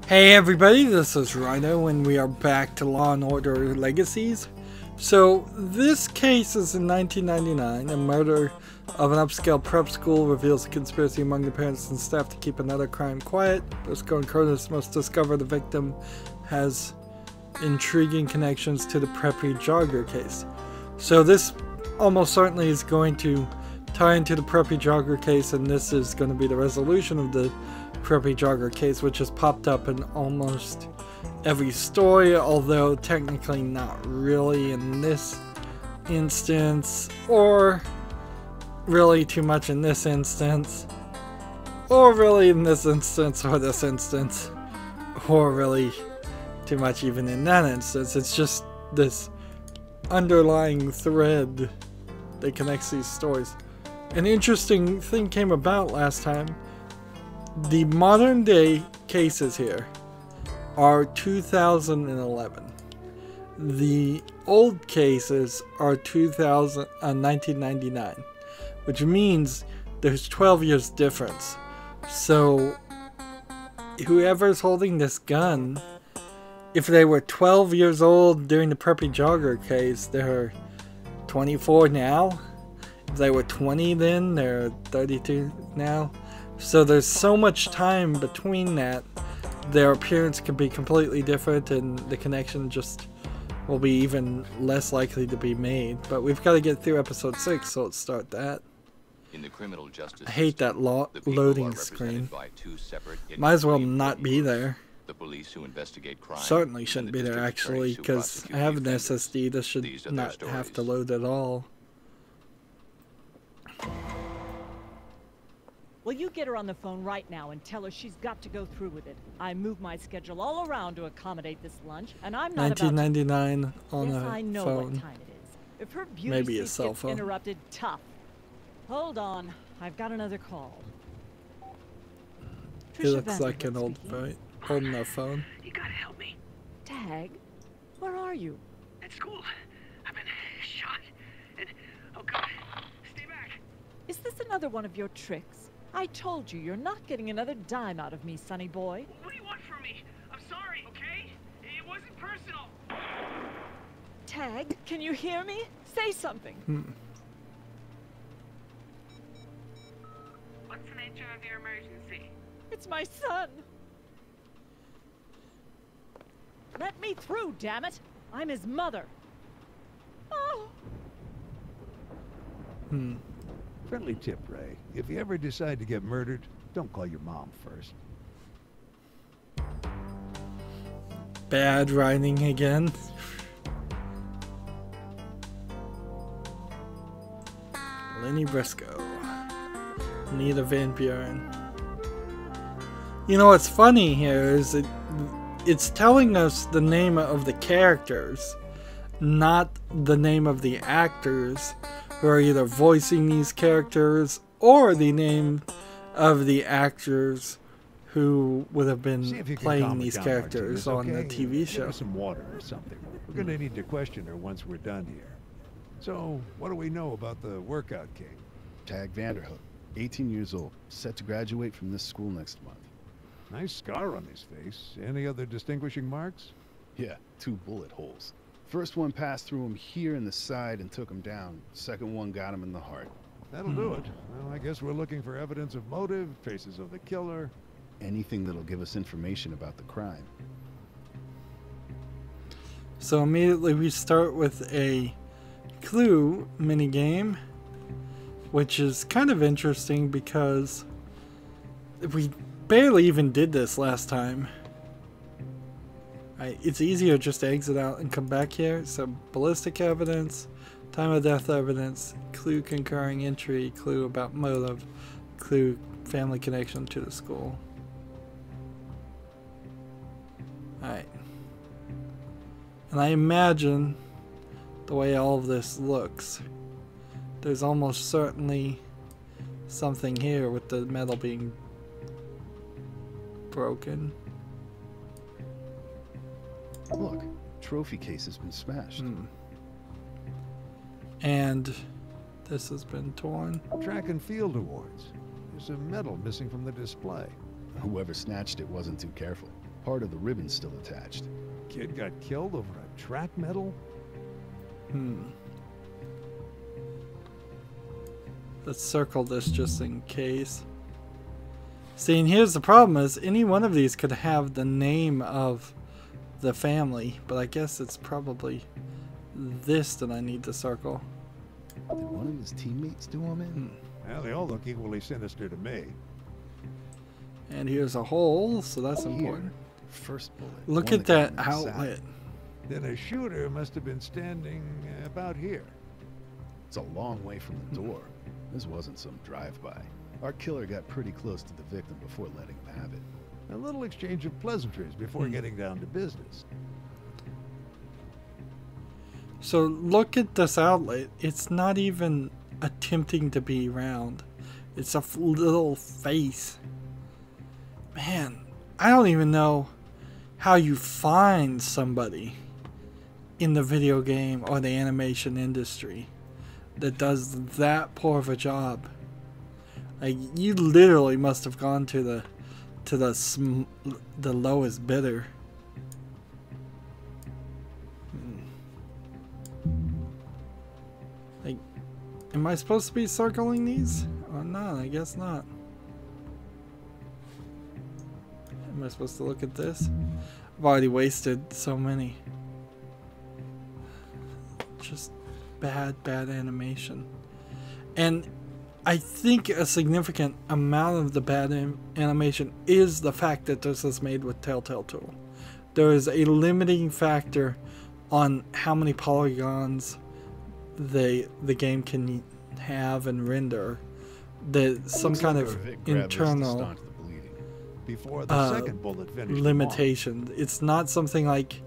Hey everybody, this is Rydo and we are back to Law & Order Legacies. So this case is in 1999. A murder of an upscale prep school reveals a conspiracy among the parents and staff to keep another crime quiet. Briscoe and Curtis must discover the victim has intriguing connections to the preppy jogger case. So this almost certainly is going to tie into the preppy jogger case, and this is going to be the resolution of the preppy jogger case, which has popped up in almost every story, although technically not really in this instance, or really too much in this instance, or really in this instance or this instance, or really too much even in that instance. It's just this underlying thread that connects these stories. An interesting thing came about last time. The modern day cases here are 2011. The old cases are 1999, which means there's 12 years difference. So whoever's holding this gun, if they were 12 years old during the preppy jogger case, they're 24 now. If they were 20 then, they're 32 now. So there's so much time between that, their appearance could be completely different and the connection just will be even less likely to be made. But we've got to get through episode 6, so let's start that. In the criminal justice I hate that loading screen. Might as well not be there. The police who investigate crime Certainly shouldn't be there actually, because I have an SSD. This should not have to load at all. Well, you get her on the phone right now and tell her she's got to go through with it. I moved my schedule all around to accommodate this lunch, and I'm not 1999 on yes, a I know phone. what time it is. If her beauty Maybe a sleep cell gets phone. interrupted, tough. Hold on, I've got another call. He looks like an old enough phone. You gotta help me. Tag, where are you? At school. I've been shot. And oh god, stay back. Is this another one of your tricks? I told you, you're not getting another dime out of me, sonny boy. What do you want from me? I'm sorry, okay? It wasn't personal. Tag, can you hear me? Say something. What's the nature of your emergency? It's my son. Let me through, damn it! I'm his mother. Oh. Friendly tip, Ray. If you ever decide to get murdered, don't call your mom first. Bad writing again. Lenny Briscoe. Nita Van Buren. You know what's funny here is it's telling us the name of the characters, not the name of the actors who are either voicing these characters or the name of the actors who would have been playing these characters on the TV show. Give her some water or something. We're gonna need to question her once we're done here. So, what do we know about the workout king? Tag Vanderhook, 18 years old, set to graduate from this school next month. Nice scar on his face. Any other distinguishing marks? Yeah, 2 bullet holes. First one passed through him here in the side and took him down. Second one got him in the heart. That'll do it. Well, I guess we're looking for evidence of motive, traces of the killer. Anything that'll give us information about the crime. So immediately we start with a clue minigame, which is kind of interesting because we barely even did this last time. It's easier just to exit out and come back here. So ballistic evidence, time of death evidence, clue concurring entry, clue about motive, clue family connection to the school. Alright. And I imagine the way all of this looks, there's almost certainly something here with the metal being broken. Look, trophy case has been smashed. And this has been torn. Track and field awards. There's a medal missing from the display. Whoever snatched it wasn't too careful. Part of the ribbon's still attached. Kid got killed over a track medal? Let's circle this just in case. See, and here's the problem is any one of these could have the name of the family, but I guess it's probably this that I need to circle. Did one of his teammates do him in? Well, they all look equally sinister to me. And here's a hole, so that's important. First bullet. Look one at that got him in the outlet. side. Then a shooter must have been standing about here. It's a long way from the door. This wasn't some drive-by. Our killer got pretty close to the victim before letting him have it. A little exchange of pleasantries before getting down to business. So look at this outlet. It's not even attempting to be round. It's a little face. Man, I don't even know how you find somebody in the video game or the animation industry that does that poor of a job. Like, you literally must have gone to the lowest bidder. Like, am I supposed to be circling these or not? I guess not. Am I supposed to look at this? I've already wasted so many. Just bad animation. And I think a significant amount of the bad animation is the fact that this is made with Telltale Tool. There is a limiting factor on how many polygons the game can have and render. Some kind of internal before the second bullet finished limitation. It's not something like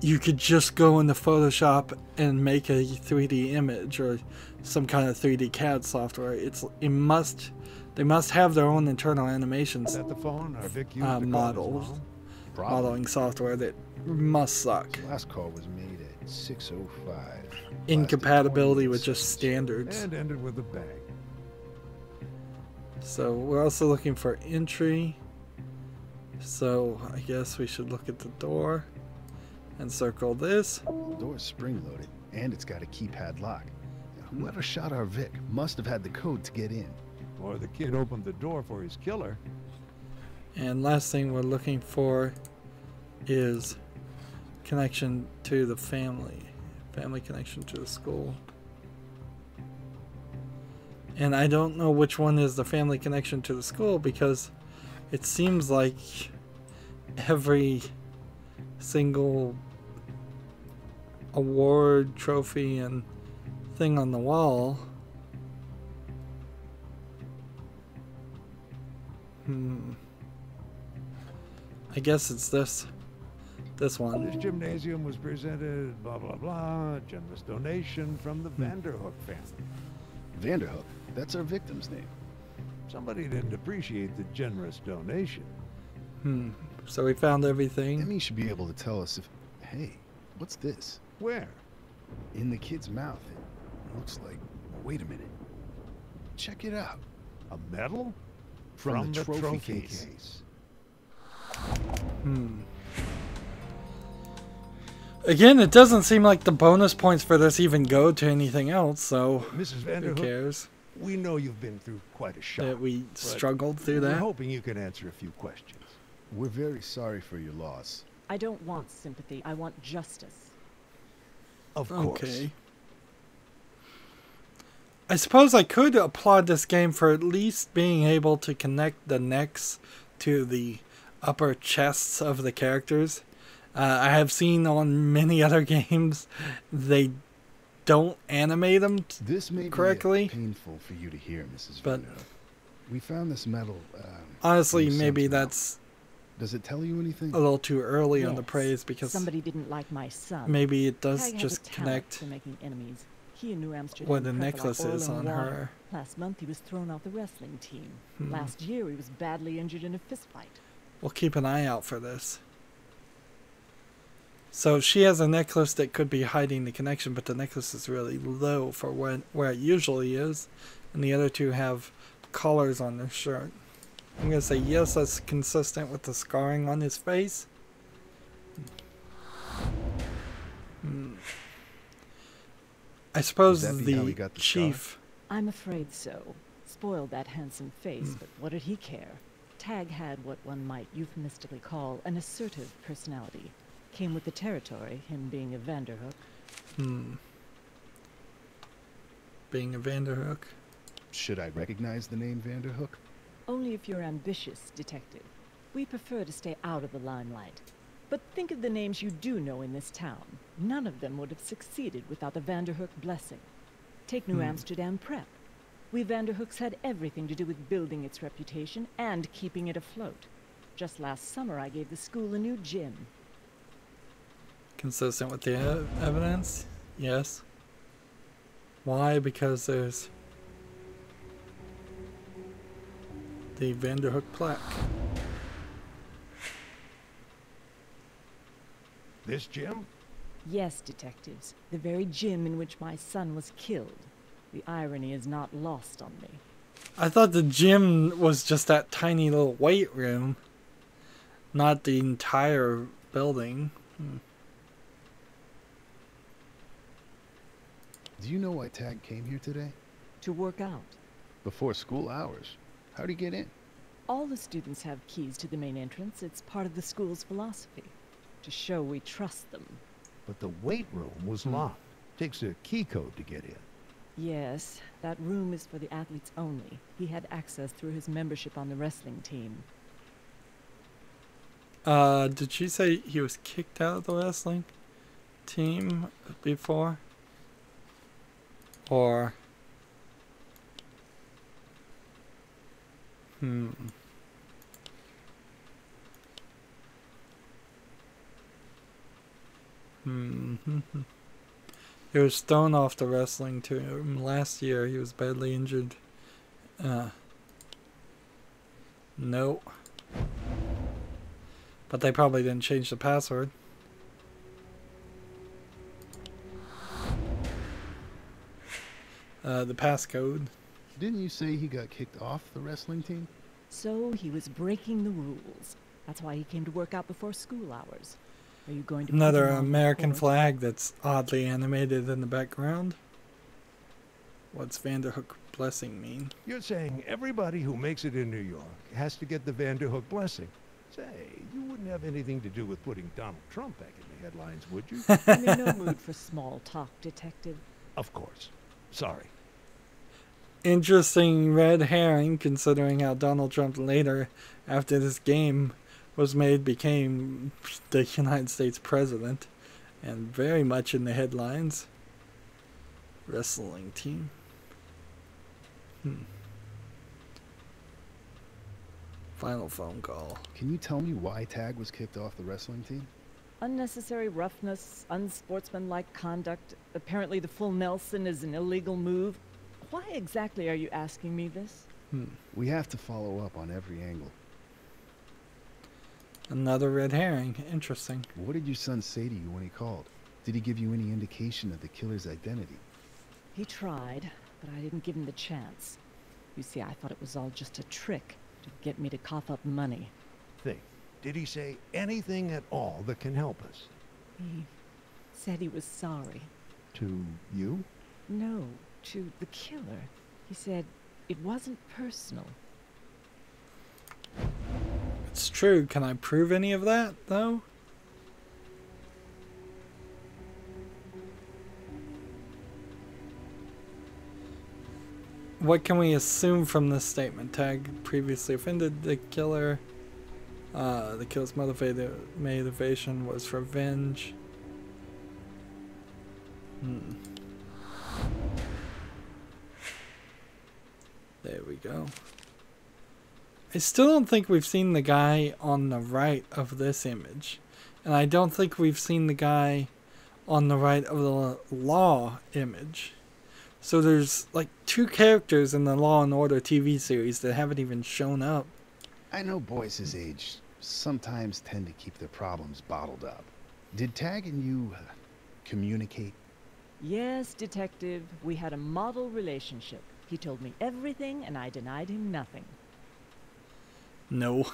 you could just go into Photoshop and make a 3D image or some kind of 3D CAD software. They must have their own internal animations. Is that the phone? Vic used to call his mom? Modeling software that must suck. Last call was made at 6:05. Incompatibility with just standards. And ended with a bang. So we're also looking for entry. So I guess we should look at the door and circle this. The door's spring-loaded, and it's got a keypad lock. Whoever shot our Vic must have had the code to get in. Or the kid opened the door for his killer. And last thing we're looking for is connection to the family. Family connection to the school. And I don't know which one is the family connection to the school because it seems like every single award, trophy, and thing on the wall. I guess it's this one. This gymnasium was presented, blah, blah, blah, generous donation from the Vanderhook family. Vanderhook? That's our victim's name. Somebody didn't appreciate the generous donation. So we found everything. Emmy should be able to tell us if... Hey, what's this? Where? In the kid's mouth. It looks like... Wait a minute. Check it out. A medal? From the trophy case. Again, it doesn't seem like the bonus points for this even go to anything else, so Mrs. who Vanderhook, cares we know you've been through quite a shock. that we struggled through We're that? hoping you can answer a few questions. We're very sorry for your loss. I don't want sympathy. I want justice. Of course. Okay. I suppose I could applaud this game for at least being able to connect the necks to the upper chests of the characters. I have seen on many other games they don't animate them This may correctly. be painful for you to hear, Mrs. But- Vanderhook. We found this medal. Honestly, in maybe Sam's mouth. that's Does it tell you anything? a little too early on the Yes. praise because Somebody didn't like my son. maybe it does Tag has just a talent connect for making enemies. He and New Amsterdam what the prep like necklace oil is and on water. her. Last month he was thrown off the wrestling team. Last year he was badly injured in a fistfight. We'll keep an eye out for this. So she has a necklace that could be hiding the connection, but the necklace is really low for where it usually is. And the other two have collars on their shirt. I'm gonna say yes, that's consistent with the scarring on his face. I suppose Would that be how he the got the chief. I'm afraid so. Spoiled that handsome face, but what did he care? Tag had what one might euphemistically call an assertive personality. Came with the territory, him being a Vanderhook. Being a Vanderhook. Should I recognize the name Vanderhook? Only if you're ambitious, detective. We prefer to stay out of the limelight. But think of the names you do know in this town. None of them would have succeeded without the Vanderhook blessing. Take New Amsterdam Prep. We Vanderhooks had everything to do with building its reputation and keeping it afloat. Just last summer, I gave the school a new gym. Consistent with the evidence? Yes. Why? Because there's the Vanderhook plaque. This gym? Yes, detectives. The very gym in which my son was killed. The irony is not lost on me. I thought the gym was just that tiny little weight room, not the entire building. Do you know why Tag came here today? To work out. Before school hours. How'd he get in? All the students have keys to the main entrance. It's part of the school's philosophy. To show we trust them. But the weight room was locked. Takes a key code to get in. Yes, that room is for the athletes only. He had access through his membership on the wrestling team. Did she say he was kicked out of the wrestling team before? Or... He was thrown off the wrestling team last year. He was badly injured. No. But they probably didn't change the password. The passcode. Didn't you say he got kicked off the wrestling team? So he was breaking the rules. That's why he came to work out before school hours. Are you going to Another put him on the American court? flag that's oddly animated in the background. What's Vanderhook blessing mean? You're saying everybody who makes it in New York has to get the Vanderhook blessing. Say, you wouldn't have anything to do with putting Donald Trump back in the headlines, would you? I'm in no mood for small talk, detective. Of course. Sorry. Interesting red herring, considering how Donald Trump later, after this game was made, became the United States president, and very much in the headlines. Wrestling team. Final phone call. Can you tell me why Tag was kicked off the wrestling team? Unnecessary roughness, unsportsmanlike conduct. Apparently the full Nelson is an illegal move. Why exactly are you asking me this? We have to follow up on every angle. Another red herring. Interesting. What did your son say to you when he called? Did he give you any indication of the killer's identity? He tried, but I didn't give him the chance. You see, I thought it was all just a trick to get me to cough up money. Think. Did he say anything at all that can help us? He said he was sorry. To you? No, to the killer. He said it wasn't personal. It's true. Can I prove any of that, though? What can we assume from this statement? Tag previously offended the killer. The killer's motivation was revenge. There we go. I still don't think we've seen the guy on the right of this image. And I don't think we've seen the guy on the right of the Law image. So there's like two characters in the Law and Order TV series that haven't even shown up. I know boys his age sometimes tend to keep their problems bottled up. Did Tag and you communicate? Yes, detective. We had a model relationship. He told me everything and I denied him nothing. No.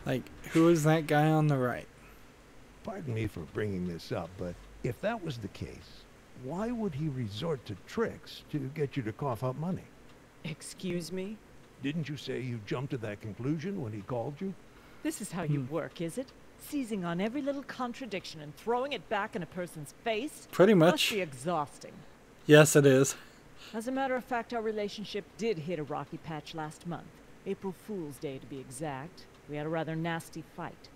Like, who is that guy on the right? Pardon me for bringing this up, but if that was the case, why would he resort to tricks to get you to cough up money? Excuse me? Didn't you say you jumped to that conclusion when he called you? This is how you work, is it? Seizing on every little contradiction and throwing it back in a person's face? Pretty Must much. be exhausting. Yes, it is. As a matter of fact, our relationship did hit a rocky patch last month. April Fool's Day, to be exact. We had a rather nasty fight.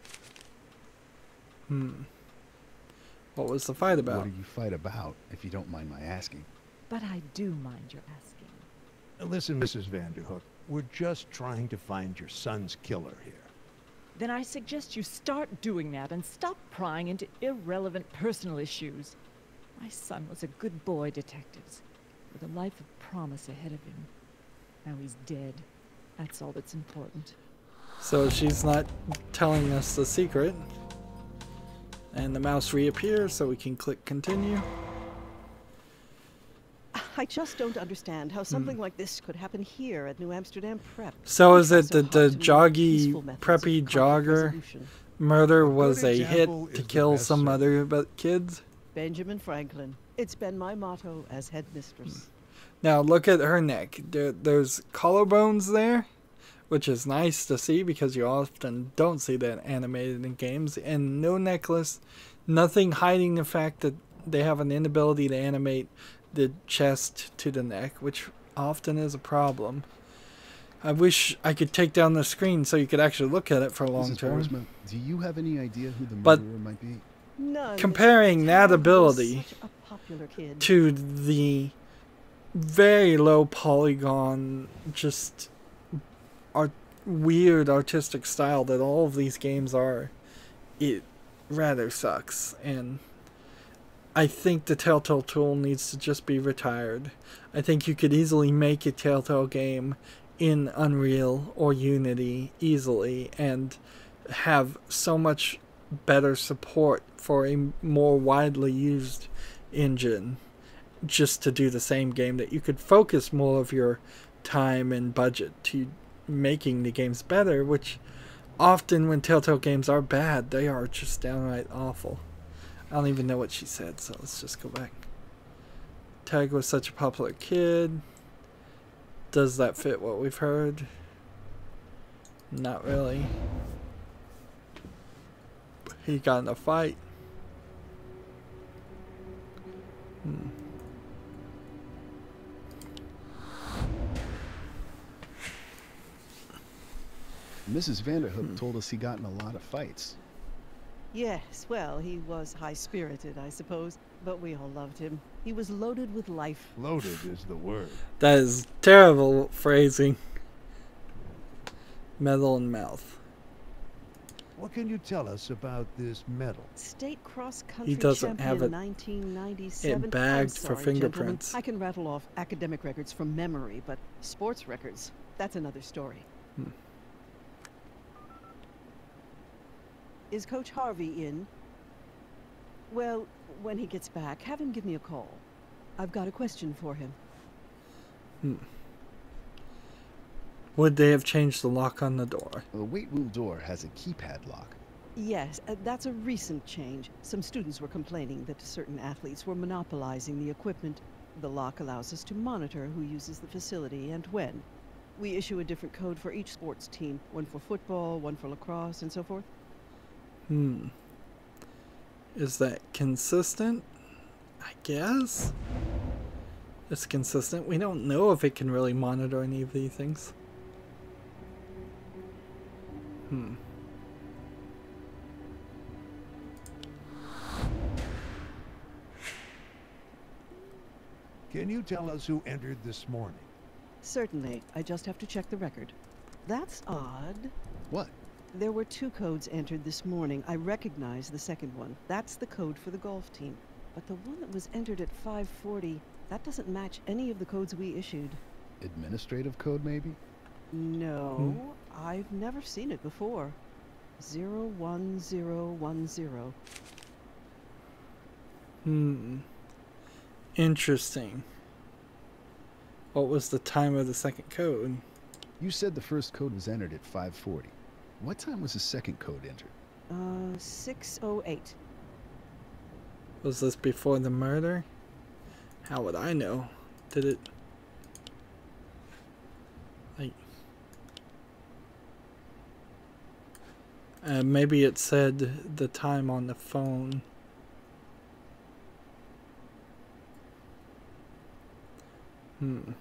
What was the fight about? What do you fight about, if you don't mind my asking? But I do mind your asking. Listen, Mrs. Vanderhook, we're just trying to find your son's killer here. Then I suggest you start doing that and stop prying into irrelevant personal issues. My son was a good boy, detectives, with a life of promise ahead of him. Now he's dead. That's all that's important. So she's not telling us the secret. And the mouse reappears so we can click continue. I just don't understand how something like this could happen here at New Amsterdam Prep. So We is try it so that hard the to make joggy, peaceful methods of preppy conflict jogger resolution. murder was a hit example to is the kill best some served. other kids? Benjamin Franklin. It's been my motto as headmistress. Now look at her neck. There's collarbones there, which is nice to see because you often don't see that animated in games. And no necklace, nothing hiding the fact that they have an inability to animate the chest to the neck, which often is a problem. I wish I could take down the screen so you could actually look at it for long Mrs. term. Boersma, do you have any idea who the But- murderer might be? None. Comparing that Tom was ability such a popular kid. to the very low polygon, just weird artistic style that all of these games are, it rather sucks. And I think the Telltale tool needs to just be retired. I think you could easily make a Telltale game in Unreal or Unity easily and have so much better support for a more widely used engine just to do the same game, that you could focus more of your time and budget to making the games better, which often when Telltale games are bad, they are just downright awful. I don't even know what she said, so let's just go back. Tag was such a popular kid. Does that fit what we've heard? Not really. He got in a fight. Mrs. Vanderhook told us he got in a lot of fights. Yes, well, he was high-spirited, I suppose, but we all loved him. He was loaded with life. Loaded is the word. That is terrible phrasing. Metal in mouth. What can you tell us about this medal? State cross-country doesn't have champion it 1997. it bagged I'm for sorry, fingerprints. gentlemen. I can rattle off academic records from memory, but sports records, that's another story. Is Coach Harvey in? Well, when he gets back, have him give me a call. I've got a question for him. Would they have changed the lock on the door? Well, the weight room door has a keypad lock. Yes, that's a recent change. Some students were complaining that certain athletes were monopolizing the equipment. The lock allows us to monitor who uses the facility and when. We issue a different code for each sports team, one for football, one for lacrosse, and so forth. Is that consistent? I guess. It's consistent. We don't know if it can really monitor any of these things. Can you tell us who entered this morning? Certainly. I just have to check the record. That's odd. What? There were 2 codes entered this morning. I recognize the second one. That's the code for the golf team. But the one that was entered at 5:40, that doesn't match any of the codes we issued. Administrative code, maybe? No, I've never seen it before. 01010. Interesting. What was the time of the second code? You said the first code was entered at 5:40. What time was the second code entered? 6:08. Was this before the murder? How would I know? Did it... like... maybe it said the time on the phone. Hmm.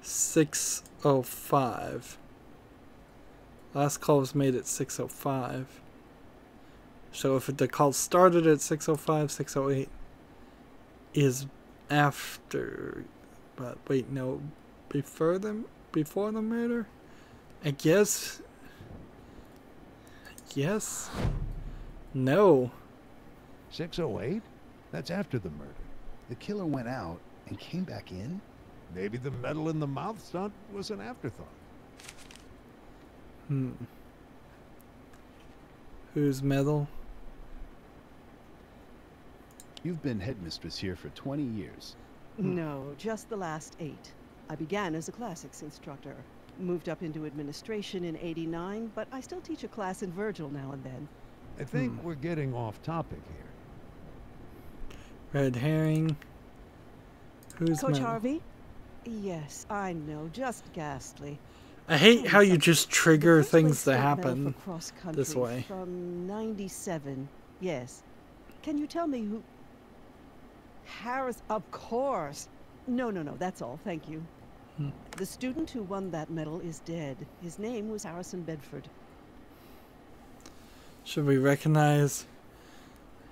6:05. Last call was made at 6:05. So if the call started at 6:05, 6:08 is after. But wait, no, before the murder? I guess. Yes. No. 6:08? That's after the murder. The killer went out and came back in? Maybe the metal in the mouth stunt was an afterthought. Whose metal? You've been headmistress here for 20 years. No, just the last 8. I began as a classics instructor. Moved up into administration in '89, but I still teach a class in Virgil now and then. I think we're getting off topic here. Red herring. Who's Coach metal? Harvey? Yes, I know, just ghastly. I hate how you just trigger The first things place to state medal happen for cross-country this way. From '97, yes. Can you tell me who... Harris, of course. No, that's all, thank you. The student who won that medal is dead. His name was Harrison Bedford. Should we recognize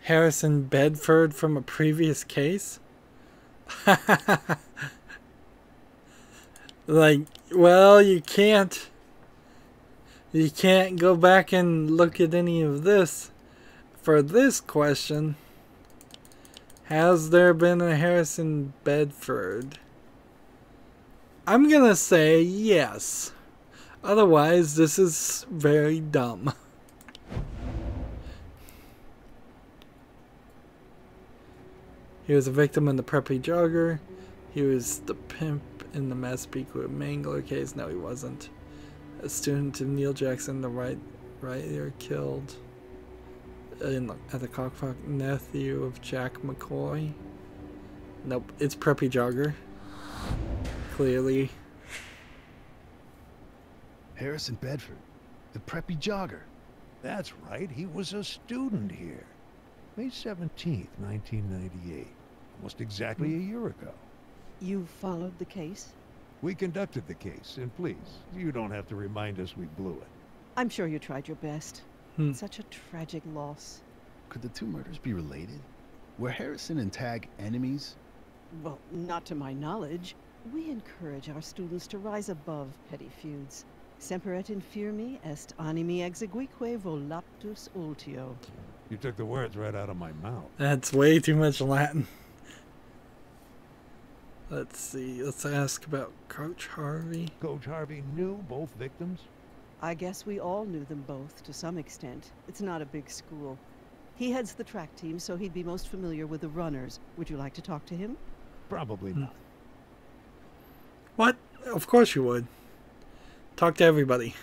Harrison Bedford from a previous case? Like, well, you can't go back and look at any of this for this question. Has there been a Harrison Bedford? I'm gonna say yes. Otherwise, this is very dumb. He was a victim in the preppy jogger. He was the pimp in the Massapequa Mangler case. No, he wasn't. A student of Neil Jackson, the writer, killed at the Cockfuck nephew of Jack McCoy. Nope, it's preppy jogger. Clearly. Harrison Bedford, the preppy jogger. That's right, he was a student here. May 17th, 1998. Almost exactly a year ago. You followed the case? We conducted the case, and please, you don't have to remind us we blew it. I'm sure you tried your best. Such a tragic loss. Could the two murders be related? Were Harrison and Tag enemies? Well, not to my knowledge. We encourage our students to rise above petty feuds. Semper et infirmi est animi exeguique voluptus ultio. You took the words right out of my mouth. That's way too much Latin. Let's see. Let's ask about Coach Harvey. Coach Harvey knew both victims? I guess we all knew them both, to some extent. It's not a big school. He heads the track team, so he'd be most familiar with the runners. Would you like to talk to him? Probably not. What? Of course you would. Talk to everybody.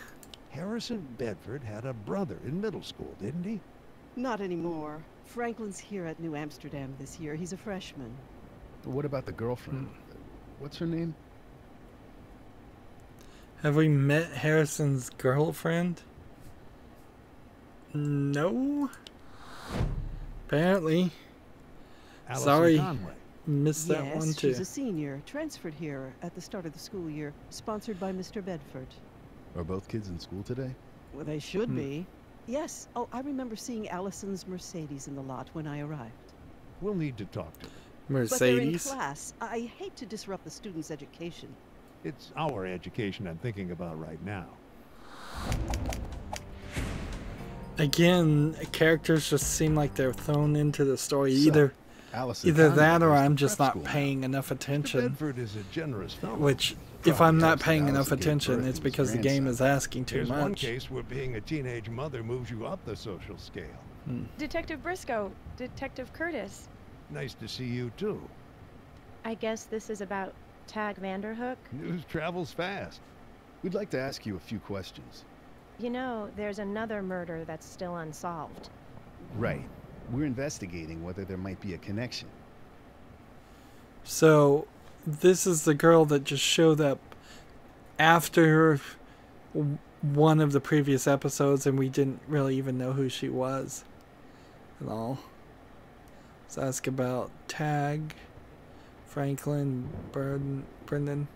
Harrison Bedford had a brother in middle school, didn't he? Not anymore. Franklin's here at New Amsterdam this year. He's a freshman. What about the girlfriend? What's her name? Have we met Harrison's girlfriend? No. Apparently. Allison Sorry. Conway. Missed that one too. She's a senior, transferred here at the start of the school year, sponsored by Mr. Bedford. Are both kids in school today? Well, they should be. Yes. Oh, I remember seeing Allison's Mercedes in the lot when I arrived. We'll need to talk to them. But they're in Mercedes. class. I hate to disrupt the students' education. It's our education I'm thinking about right now. Again, characters just seem like they're thrown into the story. Allison Either Conway that or goes to I'm just prep not school now. paying enough Mr. attention. Bedford is a generous fellow. Which if I'm not helps that paying enough Allison gave attention, birth to it's his because the game is grandson. asking too There's one much. case where being a teenage mother moves you up the social scale. Detective Briscoe, Detective Curtis. Nice to see you too. I guess this is about Tag Vanderhook. News travels fast. We'd like to ask you a few questions. You know, there's another murder that's still unsolved. Right. We're investigating whether there might be a connection. So, this is the girl that just showed up after one of the previous episodes, and we didn't really even know who she was at all. Let's ask about Tag, Franklin, Brendan.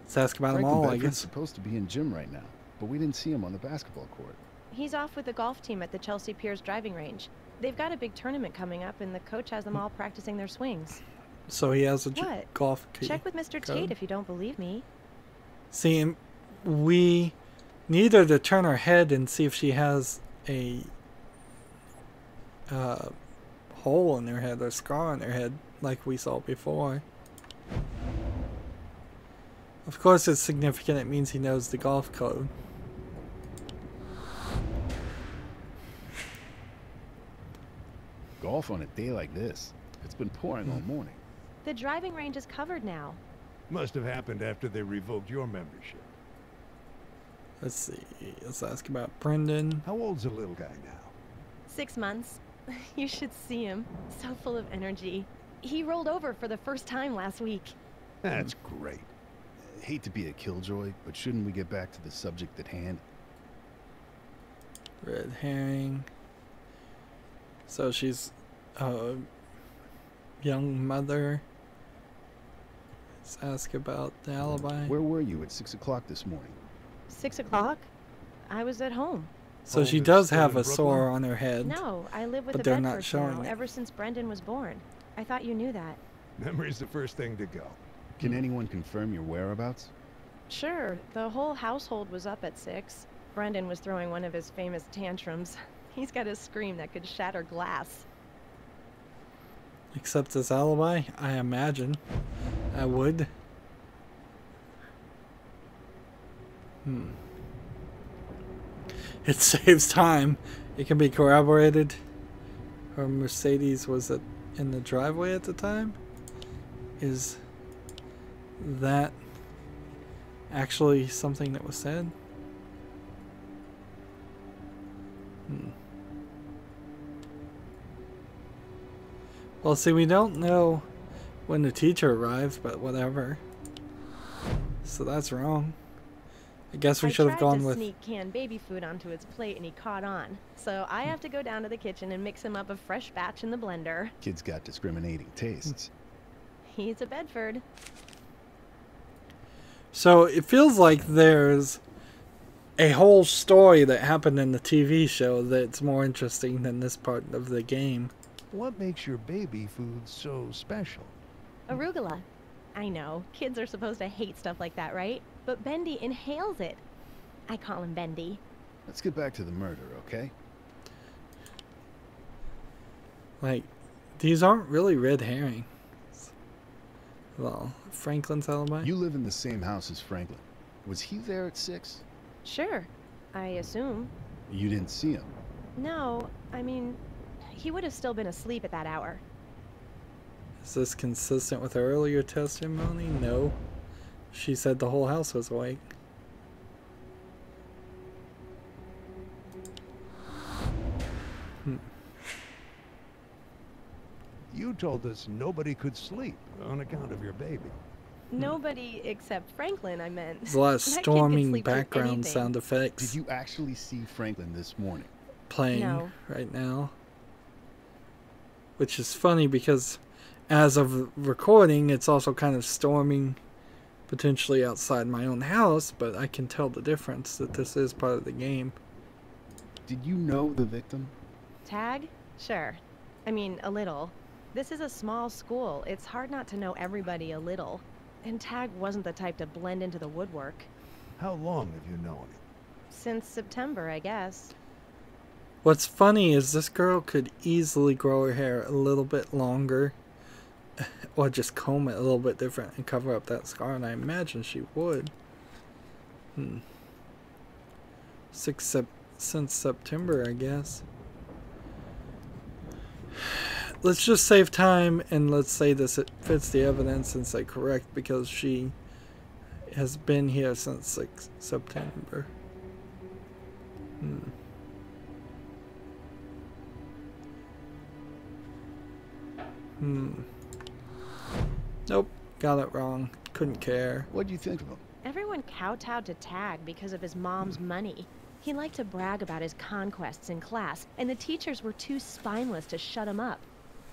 Let's ask about them all, I Bedford's guess. supposed to be in gym right now, but we didn't see him on the basketball court. He's off with the golf team at the Chelsea Piers driving range. They've got a big tournament coming up, and the coach has them all practicing their swings. So he has a What? golf key. Check with Mr. Tate if you don't believe me. See, we need her to turn her head and see if she has a hole in her head or scar on her head like we saw before. Of course it's significant. It means he knows the golf code. Golf on a day like this. It's been pouring all morning. The driving range is covered now. Must have happened after they revoked your membership. Let's see. Let's ask about Brendan. How old's the little guy now? 6 months. You should see him. So full of energy. He rolled over for the first time last week. That's great. Hate to be a killjoy, but shouldn't we get back to the subject at hand? Red herring. So she's a young mother. Let's ask about the alibi. Where were you at 6 o'clock this morning? 6 o'clock? I was at home. So Home she is does still have in a Brooklyn? sore on her head. No, I live with But the they're not Bedfords showing now, it. ever since Brendan was born. I thought you knew that. Memory's the first thing to go. Can anyone confirm your whereabouts? Sure, the whole household was up at 6. Brendan was throwing one of his famous tantrums. He's got a scream that could shatter glass. Except this alibi, I imagine. I would. It saves time. It can be corroborated. Her Mercedes was in the driveway at the time. Is that actually something that was said? Well, see, we don't know when the teacher arrived, but whatever. So that's wrong. I guess we should have gone I tried with... to sneak canned baby food onto his plate and he caught on. So I have to go down to the kitchen and mix him up a fresh batch in the blender. Kid's got discriminating tastes. He's a Bedford. So it feels like there's a whole story that happened in the TV show that's more interesting than this part of the game. What makes your baby food so special? Arugula. I know, kids are supposed to hate stuff like that, right? But Bendy inhales it. I call him Bendy. Let's get back to the murder, okay? Like, these aren't really red herrings. Well, Franklin's alibi? You live in the same house as Franklin. Was he there at 6? Sure, I assume. You didn't see him. No, I mean, he would have still been asleep at that hour. Is this consistent with her earlier testimony? No. She said the whole house was awake. You told us nobody could sleep on account of your baby. Nobody except Franklin, I meant. There's a lot of That kid could storming sleep through background anything. sound effects Did you actually see Franklin this morning? playing No. right now. Which is funny because as of recording, it's also kind of storming potentially outside my own house, but I can tell the difference that this is part of the game. Did you know the victim? Tag? Sure. I mean, a little. This is a small school. It's hard not to know everybody a little. And Tag wasn't the type to blend into the woodwork. How long have you known him? Since September, I guess. What's funny is this girl could easily grow her hair a little bit longer or just comb it a little bit different and cover up that scar, and I imagine she would. Since September, I guess. Let's just save time and let's say this fits the evidence and say correct, because she has been here since like September. Nope, got it wrong. Couldn't care. What do you think of him? Everyone kowtowed to Tag because of his mom's money. He liked to brag about his conquests in class, and the teachers were too spineless to shut him up.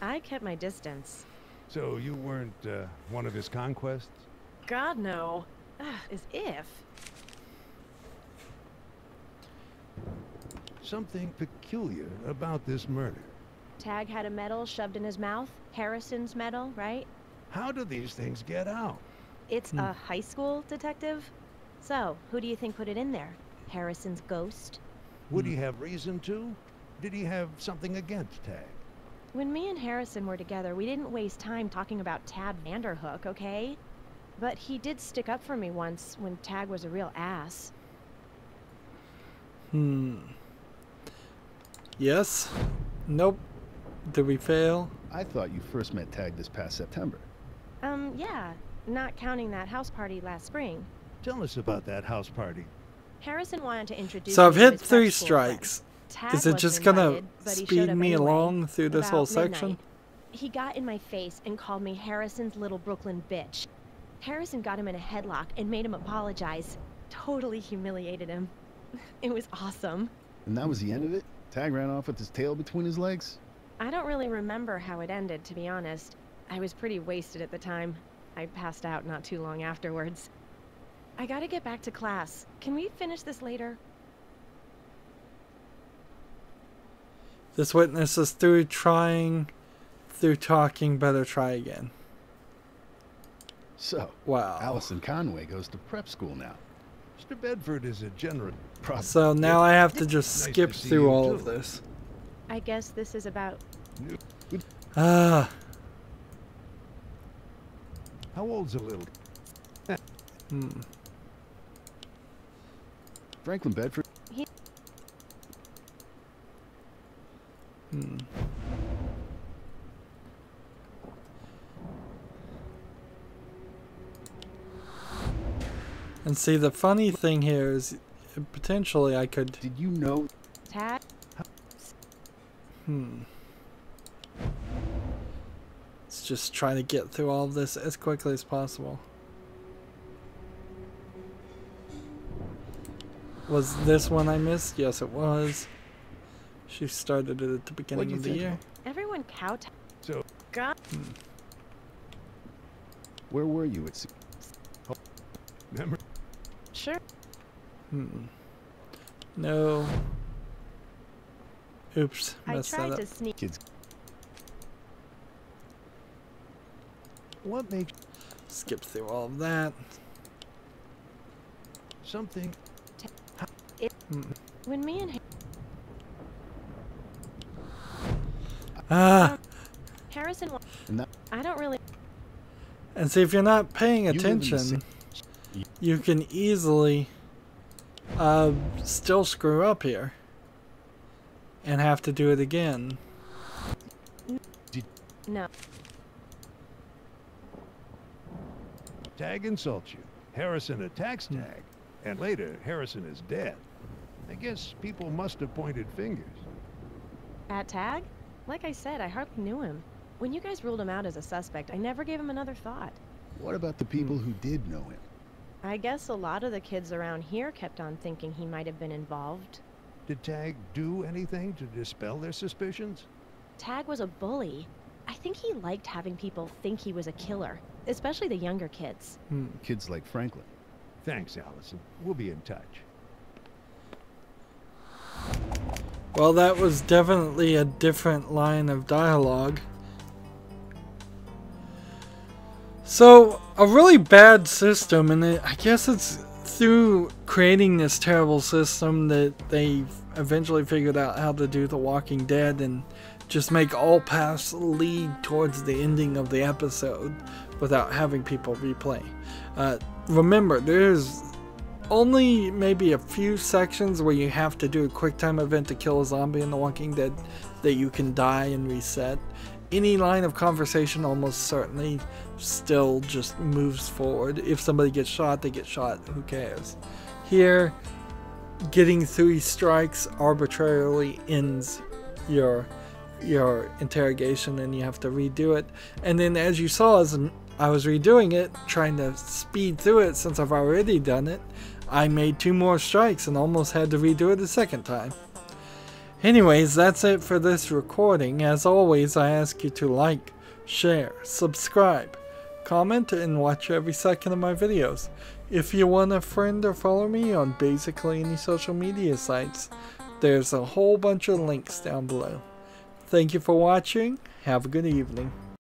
I kept my distance. So you weren't one of his conquests? God, no. As if. Something peculiar about this murder. Tag had a medal shoved in his mouth. Harrison's medal, right? How do these things get out? It's a high school, detective. So, who do you think put it in there? Harrison's ghost? Would he have reason to? Did he have something against Tag? When me and Harrison were together, we didn't waste time talking about Tab Vanderhook, okay? But he did stick up for me once when Tag was a real ass. Yes? Nope. Did we fail? I thought you first met Tag this past September. Yeah. Not counting that house party last spring. Tell us about that house party. Harrison wanted to introduce So I've me to hit his 3 prep school friend. strikes. Tag Is it wasn't just gonna invited, but he showed speed up me anyway, along through this whole about section? midnight. He got in my face and called me Harrison's little Brooklyn bitch. Harrison got him in a headlock and made him apologize. Totally humiliated him. It was awesome. And that was the end of it? Tag ran off with his tail between his legs? I don't really remember how it ended, to be honest. I was pretty wasted at the time. I passed out not too long afterwards. I gotta get back to class. Can we finish this later? This witness is through talking, better try again. So, Wow. Allison Conway goes to prep school now. Mr. Bedford is a generous... So now I have to just Nice skip to see through you all too. of this. I guess this is about... Ah. How old's a little... Franklin Bedford. And see, the funny thing here is potentially I could... Did you know? Tag? Let's just try to get through all of this as quickly as possible. Was this one I missed? Yes, it was. She started it at the beginning of the year. Everyone kowtowed. So, God. Where were you at? remember... Sure. No. Oops, I messed that tried up. to sneak. Kids. What makes Skip through all of that. something... When me and Ah! Harrison... And that, I don't really... And see, if you're not paying live in the attention, same- you can easily still screw up here. And have to do it again. No. Tag insults you. Harrison attacks Tag. And later, Harrison is dead. I guess people must have pointed fingers. At Tag? Like I said, I hardly knew him. When you guys ruled him out as a suspect, I never gave him another thought. what about the people who did know him? I guess a lot of the kids around here kept on thinking he might have been involved. Did Tag do anything to dispel their suspicions? Tag was a bully. I think he liked having people think he was a killer, especially the younger kids. Kids like Franklin. Thanks, Allison. We'll be in touch. Well, that was definitely a different line of dialogue. So, a really bad system, and I guess it's through creating this terrible system that they've eventually figured out how to do The Walking Dead and just make all paths lead towards the ending of the episode without having people replay. Remember, there's only maybe a few sections where you have to do a quick time event to kill a zombie in The Walking Dead that you can die and reset. Any line of conversation almost certainly still just moves forward. If somebody gets shot, they get shot. Who cares? Here, getting 3 strikes arbitrarily ends your interrogation and you have to redo it. And then, as you saw, as I was redoing it, trying to speed through it since I've already done it, I made 2 more strikes and almost had to redo it a second time. Anyways, that's it for this recording. As always, I ask you to like, share, subscribe, comment, and watch every second of my videos. If you want to friend or follow me on basically any social media sites, there's a whole bunch of links down below. Thank you for watching. Have a good evening.